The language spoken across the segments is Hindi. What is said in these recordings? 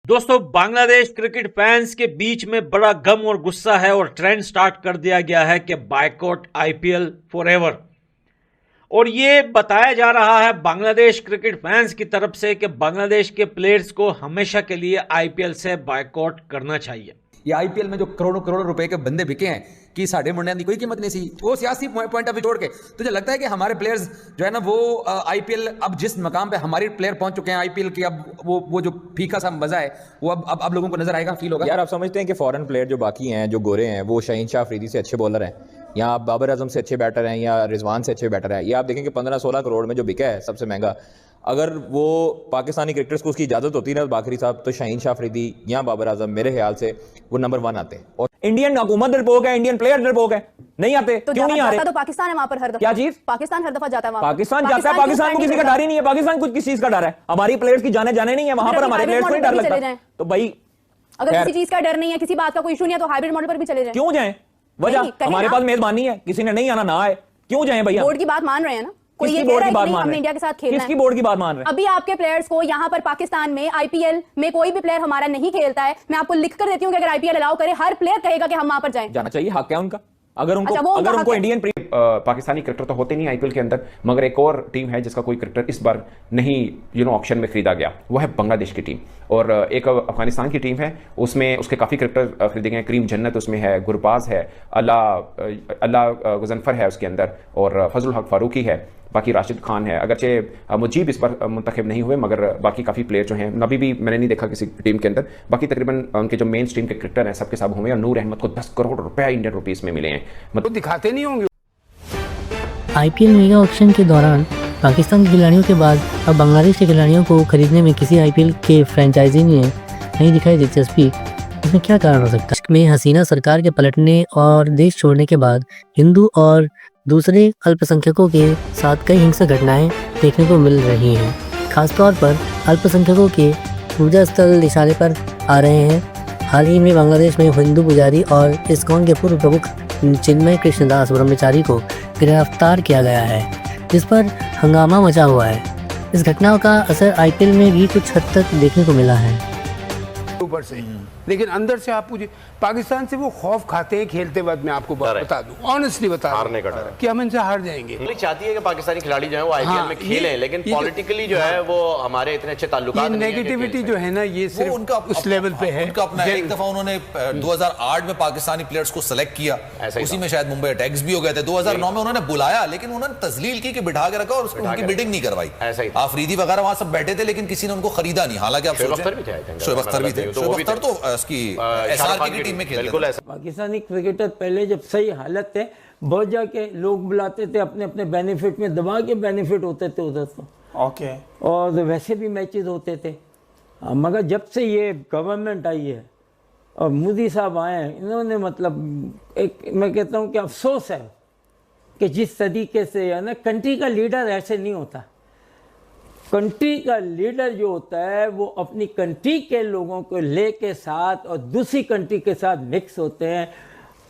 दोस्तों, बांग्लादेश क्रिकेट फैंस के बीच में बड़ा गम और गुस्सा है और ट्रेंड स्टार्ट कर दिया गया है कि बायकॉट आईपीएल फॉरएवर। और ये बताया जा रहा है बांग्लादेश क्रिकेट फैंस की तरफ से कि बांग्लादेश के प्लेयर्स को हमेशा के लिए आईपीएल से बायकॉट करना चाहिए। ये आईपीएल में जो करोड़ों करोड़ों रुपए के बंदे बिके हैं कि साढ़े मुंडिया की कोई कीमत नहीं सी, वो सियासी पॉइंट ऑफ व्यू छोड़ के तुझे लगता है कि हमारे प्लेयर्स जो है ना वो आईपीएल अब जिस मकाम पे हमारे प्लेयर पहुंच चुके हैं आईपीएल की, अब वो जो फीका सा मजा है वो अब लोगों को नजर आएगा, फील होगा। यार आप समझते हैं कि फॉरेन प्लेयर जो बाकी हैं, जो गोरे हैं, वो शाहीन शाह अफरीदी से अच्छे बॉलर हैं या बाबर आजम से अच्छे बैटर हैं या रिजवान से अच्छे बैटर हैं? ये आप देखेंगे 15-16 करोड़ में जो बिका है सबसे महंगा, अगर वो पाकिस्तानी क्रिकेटर्स को उसकी इजाजत होती ना बाखरी साहब, तो शाहीन शाह अफरीदी या बाबर आजम मेरे ख्याल से वो नंबर 1 आते हैं। और इंडियन हुकूमत डरपोक है, इंडियन प्लेयर डरपोक है, नहीं आते तो क्यों नहीं आ रहे? तो पाकिस्तान है वहां पर हर दफा। क्या चीज? पाकिस्तान हर दफा जाता है वहां। पाकिस्तान जाता है, पाकिस्तान को किसी का डर ही नहीं है। पाकिस्तान को किस चीज का डर है? हमारी प्लेयर्स की जाने नहीं है वहां पर, हमारे प्लेयर्स को नहीं डर लगता। तो भाई अगर किसी चीज का डर नहीं है, किसी बात का कोई इशू नहीं है, तो हाइब्रिड मॉडल पर भी चले जाएं। क्यों जाएं? वजह हमारे पास मेजबानी है, किसी ने नहीं आना ना आए, क्यों जाएं भैया? बोर्ड की बात मान रहे हैं ना, कोई ये कह रहा है कि नहीं हमने इंडिया के साथ खेलना है। किसकी बोर्ड की बात मान रहे हैं? अभी आपके प्लेयर्स को यहाँ पर पाकिस्तान में आईपीएल में कोई भी प्लेयर हमारा नहीं खेलता है, मैं आपको लिख कर देती हूँ कि अगर आईपीएल अलाउ करे, हर प्लेयर कहेगा कि हम वहां पर जाएं। जाना चाहिए, हक है उनका। अगर उनको इंडियन पाकिस्तानी क्रिकेटर तो होते नहीं आईपीएल के अंदर, मगर एक और टीम है जिसका कोई क्रिकेटर इस बार नहीं ऑक्शन में खरीदा गया, वो है बांग्लादेश की टीम। और एक अफगानिस्तान की टीम है, उसमें उसके काफ़ी क्रिकेटर खरीदे गए हैं। करीम जन्नत उसमें है, गुरबाज है, अल्लाह गजनफर है उसके अंदर, और फजल हक फारूकी है, बाकी राशिद खान है। अगरचे मुजीब इस बार मुंतखब नहीं हुए, मगर बाकी काफ़ी प्लेयर जो हैं, नबी भी मैंने नहीं देखा किसी टीम के अंदर। बाकी तकरीबन उनके जो मेन स्ट्रीम के क्रिकेटर हैं सबके सब हुए, और नूर अहमद को 10 करोड़ रुपए इंडियन रुपीस में मिले हैं। मतलब दिखाते नहीं होंगे। आईपीएल मेगा ऑक्शन के दौरान पाकिस्तान के खिलाड़ियों के बाद अब बांग्लादेश के खिलाड़ियों को खरीदने में किसी आईपीएल के फ्रेंचाइजी ने नहीं दिखाई दिलचस्पी। इसमें क्या कारण हो सकता है? में हसीना सरकार के पलटने और देश छोड़ने के बाद हिंदू और दूसरे अल्पसंख्यकों के साथ कई हिंसक घटनाएं देखने को मिल रही हैं। खासतौर पर अल्पसंख्यकों के पूजा स्थल निशाने पर आ रहे हैं। हाल ही में बांग्लादेश में हिंदू पुजारी और इस्कॉन के पूर्व प्रमुख चिन्मय कृष्णदास ब्रह्मचारी को गिरफ्तार किया गया है, जिस पर हंगामा मचा हुआ है। इस घटनाओं का असर आईपीएल में भी कुछ हद तक देखने को मिला है ऊपर से, लेकिन अंदर से आप पूछिए, पाकिस्तान से वो खौफ खाते हैं खेलते वक्त। मैं आपको बता दूं, ऑनेस्टली बता हारने का डर है कि हम इनसे हार जाएंगे। चाहती है कि पाकिस्तानी खिलाड़ी जो है वो आईपीएल में खेलें, लेकिन पॉलिटिकली जो है वो हमारे इतने अच्छे ताल्लुकात नहीं है। नेगेटिविटी जो है ना, ये सिर्फ उस लेवल पे है। उनका अपना एक दफा उन्होंने 2008 में पाकिस्तानी प्लेयर्स को सेलेक्ट किया, उसी में शायद मुंबई अटैक्स भी हो गए थे। 2009 में उन्होंने बुलाया, लेकिन उन्होंने तजलील की कि बिठा के रखा और उनकी बिल्डिंग नहीं करवाई। आफरीदी वगैरह वहां सब बैठे थे, लेकिन किसी ने उनको खरीदा नहीं। हालांकि आप शोएब अख्तर भी थे, शोएब अख्तर तो उसकी एसआरके की टीम में खेलते थे। पाकिस्तानी क्रिकेटर पहले जब सही हालत थे, बहुत जाके लोग बुलाते थे अपने अपने बेनिफिट में, दबा के बेनिफिट होते थे उधर तो ओके, और वैसे भी मैचेस होते थे। मगर जब से ये गवर्नमेंट आई है और मोदी साहब आए हैं, इन्होंने मतलब एक, मैं कहता हूँ कि अफसोस है कि जिस तरीके से है ना, कंट्री का लीडर ऐसे नहीं होता। कंट्री का लीडर जो होता है वो अपनी कंट्री के लोगों को लेके साथ और दूसरी कंट्री के साथ मिक्स होते हैं,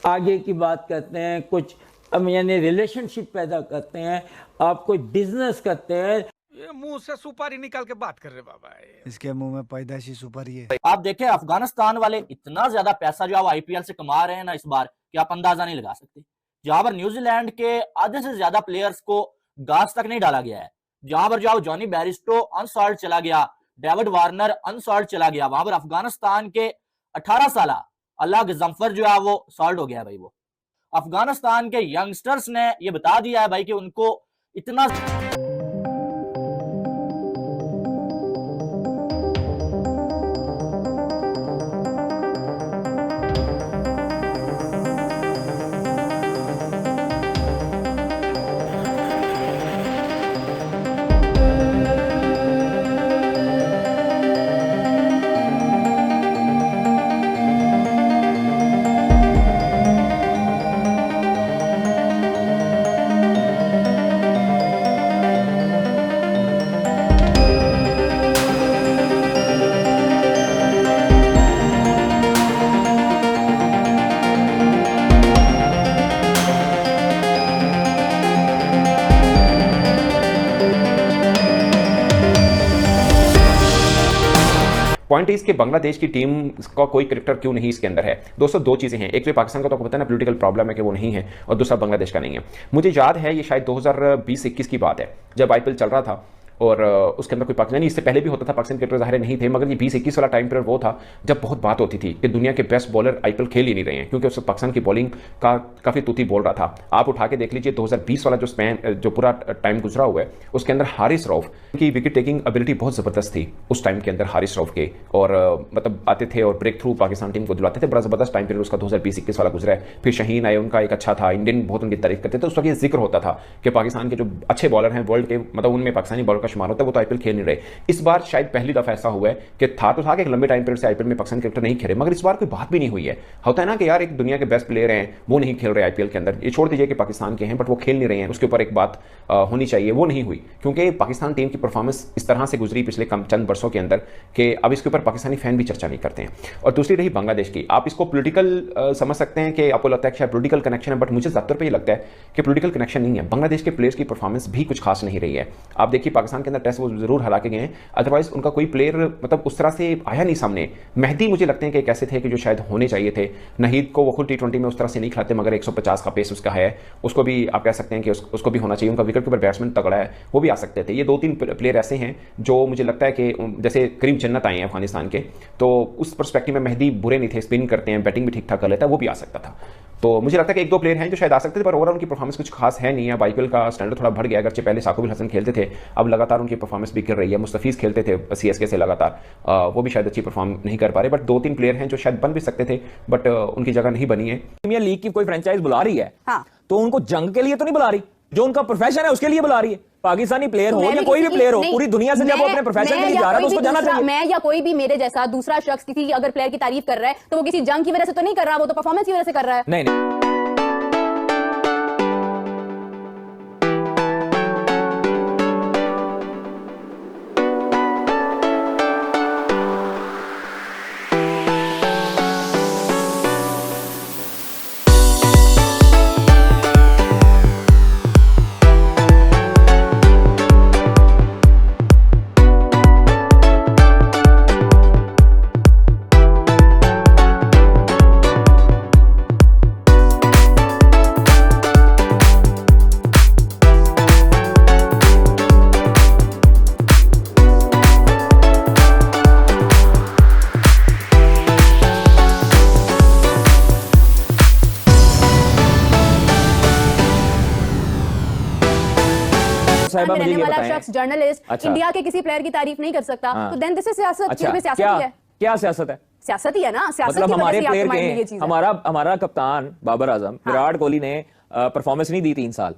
आगे की बात करते हैं, कुछ यानी रिलेशनशिप पैदा करते हैं, आप कोई बिजनेस करते हैं। ये मुंह से सुपारी निकाल के बात कर रहे बाबा, इसके मुंह में पैदाशी सुपारी है। आप देखें अफगानिस्तान वाले इतना ज्यादा पैसा जो आप आईपीएल से कमा रहे हैं ना इस बार, कि आप अंदाजा नहीं लगा सकते। जहां पर न्यूजीलैंड के आधे से ज्यादा प्लेयर्स को घास तक नहीं डाला गया है, जहां पर जो जॉनी बैरिस्टो अनसॉल्ड चला गया, डेविड वार्नर अनसॉल्ड चला गया, वहां पर अफगानिस्तान के 18 साल अल्लाह गजनफर जो है वो सॉल्ड हो गया है भाई। वो अफगानिस्तान के यंगस्टर्स ने ये बता दिया है भाई कि उनको इतना पॉइंट इज कि बांग्लादेश की टीम का कोई क्रिकेटर क्यों नहीं इसके अंदर है। दोस्तों दो चीजें हैं, एक तो पाकिस्तान का तो आपको पता है ना पॉलिटिकल प्रॉब्लम है कि वो नहीं है, और दूसरा बांग्लादेश का नहीं है। मुझे याद है ये शायद 2020-21 की बात है जब आईपीएल चल रहा था और उसके अंदर कोई पाकिस्तानी, इससे पहले भी होता था, पाकिस्तान क्रिकेटर ज़ाहिर नहीं थे, मगर ये 20-21 वाला टाइम पीरियड वो था जब बहुत बात होती थी कि दुनिया के बेस्ट बॉलर आईपीएल खेल ही नहीं रहे हैं, क्योंकि उस पाकिस्तान की बॉलिंग का काफ़ी तूती बोल रहा था। आप उठा के देख लीजिए 2020 वाला जो स्पैन जो पूरा टाइम गुजरा हुआ है उसके अंदर हारिस रऊफ की विकेट टेकिंग एबिलिटी बहुत ज़बरदस्त थी उस टाइम के अंदर हारिस रऊफ के, और मतलब आते थे और ब्रेक थ्रू पाकिस्तान टीम को दिलाते थे। बड़ा ज़बरदस्त टाइम पीरियड उसका 2020-21 वाला गुजरा है। फिर शहीन आए, उनका एक अच्छा था, इंडियन बहुत उनकी तारीफ करते थे। उस वक्त ये जिक्र होता था कि पाकिस्तान के जो अच्छे बॉलर हैं वर्ल्ड के, मतलब उनमें पाकिस्तानी बॉलर का शुमार होता है, वो तो आईपीएल खेल नहीं रहे। इस बार शायद पहली दफा ऐसा हुआ है कि था कि एक लंबे टाइम पीरियड से आईपीएल में पाकिस्तान क्रिकेटर नहीं खेले, मगर इस बार कोई बात भी नहीं हुई है। होता है ना कि यार एक दुनिया के बेस्ट प्लेयर हैं वो नहीं खेल रहे आईपीएल के अंदर, ये छोड़ दीजिए कि पाकिस्तान के हैं बट वो खेल नहीं रहे हैं, उसके ऊपर एक बात होनी चाहिए, वो नहीं हुई, क्योंकि पाकिस्तान टीम की परफॉर्मेंस इस तरह से गुजरी पिछले चंद वर्षों के अंदर कि अब इसके ऊपर पाकिस्तानी फैन भी चर्चा नहीं करते हैं। और दूसरी रही बांग्लादेश की, आप इसको पॉलिटिकल समझ सकते हैं कि आपको लगता है कि शायद पॉलिटिकल कनेक्शन है, बट मुझे ज़्यादातर पे ये लगता है कि पॉलिटिकल कनेक्शन नहीं है। बांग्लादेश के प्लेयर्स की परफॉर्मेंस भी कुछ खास नहीं रही है। आप देखिए पाकिस्तान के अंदर टेस्ट वो जरूर हरा के गए हैं, अदरवाइज उनका कोई प्लेयर मतलब उस तरह से आया नहीं सामने। मेहदी मुझे लगते हैं कि एक ऐसे थे कि जो शायद होने चाहिए थे। नहीद को वो खुद T20 में उस तरह से नहीं खिलाते, मगर 150 का पेस उसका है, उसको भी आप कह सकते हैं कि उसको भी होना चाहिए। उनका विकेट के ऊपर बैट्समैन तगड़ा है, वो भी आ सकते थे। ये 2-3 प्लेयर ऐसे हैं जो मुझे लगता है कि जैसे करीम जन्नत आए हैं अफगानिस्तान के, तो उस पर्सपेक्टिव में मेहदी बुरे नहीं थे, स्पिन करते हैं, बैटिंग भी ठीक ठाक कर लेता है, वो भी आ सकता था। तो मुझे लगता है कि 1-2 प्लेयर हैं जो शायद आ सकते थे, पर ओवरऑल उनकी परफॉर्मेंस कुछ खास है नहीं है। आईपीएल का स्टैंडर्ड थोड़ा बढ़ गया, अगरचे पहले साकुबिल हसन खेलते थे, अब लगातार उनकी परफॉर्मेंस भी गिर रही है। मुस्तफीज खेलते थे सीएसके से लगातार, वो भी शायद अच्छी परफॉर्म नहीं कर पा रहे, बट 2-3 प्लेयर हैं जो शायद बन भी सकते थे, बट उनकी जगह नहीं बनी है। प्रीमियर लीग की कोई फ्रेंचाइज बुला रही है हाँ। तो उनको जंग के लिए तो नहीं बुला रही, जो उनका प्रोफेशन है उसके लिए बुला रही है। पाकिस्तानी प्लेयर हो या कोई भी प्लेयर हो, पूरी दुनिया से जब वो अपने प्रोफेशन के लिए जा रहा है तो उसको जाना चाहिए। मैं या कोई भी मेरे जैसा दूसरा शख्स किसी अगर प्लेयर की तारीफ कर रहा है तो वो किसी जंग की वजह से तो नहीं कर रहा, वो तो परफॉर्मेंस की वजह से कर रहा है। नहीं रहने वाला शख्स जर्नलिस्ट अच्छा। इंडिया के किसी प्लेयर की तारीफ नहीं कर सकता, तो देन दिस इज सियासत। अच्छा, सियासत ही है, क्या सियासत है? सियासत ही है ना, सियासत मतलब की वजह हमारे से आपके प्लेयर माइंड में ये के चीज है। हमारा कप्तान बाबर आजम, विराट कोहली ने परफॉर्मेंस नहीं दी 3 साल,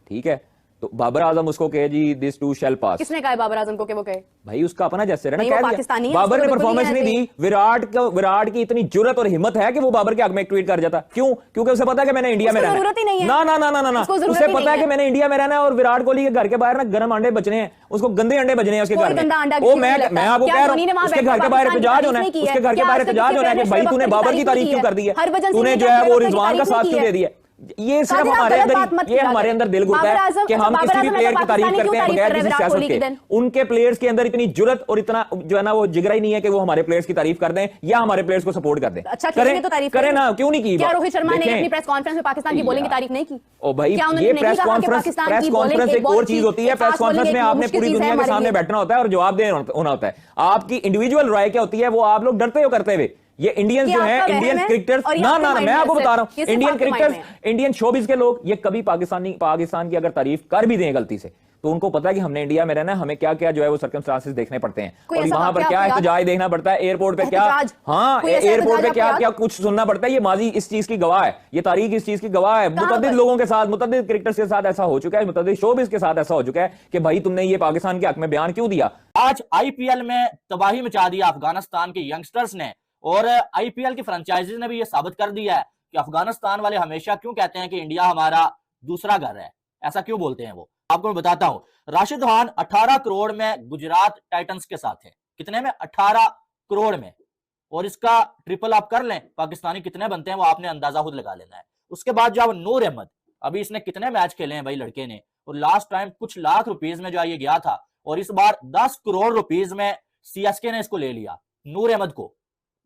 ठीक है, तो बाबर आजम उसको कहे जी दिस टू शैल पास। किसने कहा है बाबर आजम को कि वो कहे? भाई उसका अपना जैसे है ना, नहीं, वो पाकिस्तानी है, बाबर उसको ने तो बिल्कुल परफॉर्मेंस नहीं नहीं है दी, विराट की इतनी जुर्रत और हिम्मत है कि वो बाबर के हक में एक ट्वीट कर जाता। क्यों? क्योंकि उसे पता है कि मैंने इंडिया में रहना जरूरत ही नहीं है। ना ना ना ना ना, उसे पता है कि मैंने इंडिया में रहना है और विराट कोहली के घर के बाहर ना गर्म अंडे बचने हैं, उसको गंदे अंडे बचने हैं उसके घर में। वो मैं आपको कह रहा हूँ उसके घर के बाहर एहतजाज होना है, उसके घर के बाहर एहतजाज होना है कि भाई तूने बाबर की तारीफ क्यों कर दी है, तूने जो है वो रिजवान का साथ क्यों दे दिया। ये सिर्फ हमारे अंदर दिल घुटता है कि हम किसी भी प्लेयर की तारीफ करते हैं बगैर किसी सियासत के। उनके प्लेयर्स के अंदर इतनी जुर्रत और इतना जो है ना वो जिगरा ही नहीं है कि वो हमारे प्लेयर्स की तारीफ कर दें या हमारे प्लेयर्स को सपोर्ट कर दें। अच्छा करें तो तारीफ करें ना, क्यों नहीं की? क्या रोहित शर्मा ने अपनी प्रेस कॉन्फ्रेंस में पाकिस्तान की बॉलिंग की तारीफ नहीं की? ओ भाई ये प्रेस कॉन्फ्रेंस एक और चीज होती है। प्रेस कॉन्फ्रेंस में आपने पूरी दुनिया के सामने बैठना होता है और जवाब देना होता है। आपकी इंडिविजुअल राय क्या होती है वो आप लोग डरते हो करते हुए। ये इंडियंस जो है, इंडियन क्रिकेटर्स, ना ना मैं आपको बता रहा हूं, इंडियन क्रिकेटर्स, इंडियन शोबिज के लोग, ये कभी पाकिस्तान की अगर तारीफ कर भी दें गलती से तो उनको पता है कि हमने इंडिया में रहना है, हमें क्या क्या जो है वो सर्कमस्टांसेस देखने पड़ते हैं और वहां पर क्या एहतजाज देखना पड़ता है, एयरपोर्ट पे क्या, हाँ एयरपोर्ट पे क्या क्या कुछ सुनना पड़ता है। ये माजी इस चीज की गवाह है, ये तारीख इस चीज की गवाह है। मुतअद्दिद लोगों के साथ, मुतअद्दिद क्रिकेटर्स के साथ ऐसा हो चुका है, मुतअद्दिद शोबिज के साथ ऐसा हो चुका है कि भाई तुमने ये पाकिस्तान के हक में बयान क्यों दिया। आज आईपीएल में तबाही मचा दिया अफगानिस्तान के यंगस्टर्स ने, और आईपीएल की फ्रेंचाइजीज ने भी ये साबित कर दिया है कि अफगानिस्तान वाले हमेशा क्यों कहते हैं कि इंडिया हमारा दूसरा घर है, ऐसा क्यों बोलते हैं वो आपको मैं बताता हूं। राशिद खान 18 करोड़ में गुजरात टाइटंस के साथ है, कितने में? 18 करोड़ में, और इसका ट्रिपल आप कर लें पाकिस्तानी कितने बनते हैं वो आपने अंदाजा खुद लगा लेना है। उसके बाद जब नूर अहमद, अभी इसने कितने मैच खेले हैं भाई लड़के ने, और लास्ट टाइम कुछ लाख रुपीज में जो ये गया था, और इस बार 10 करोड़ रुपीज में सीएसके ने इसको ले लिया। नूर अहमद को,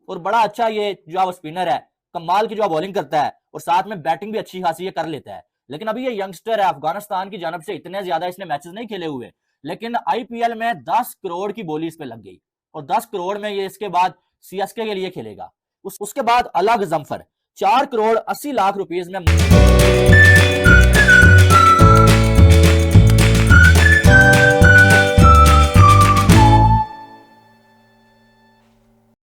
और बड़ा अच्छा ये जो है स्पिनर है, कमाल की जो बॉलिंग करता है और साथ में बैटिंग भी अच्छी खासी कर लेता है। लेकिन अभी ये यंगस्टर है, अफगानिस्तान की जानब से इतने ज्यादा इसने मैचेस नहीं खेले हुए, लेकिन आईपीएल में 10 करोड़ की बोली इस पे लग गई और 10 करोड़ में ये इसके बाद सीएसके के लिए खेलेगा। उसके बाद अलग जमफर 4 करोड़ 80 लाख रुपीस में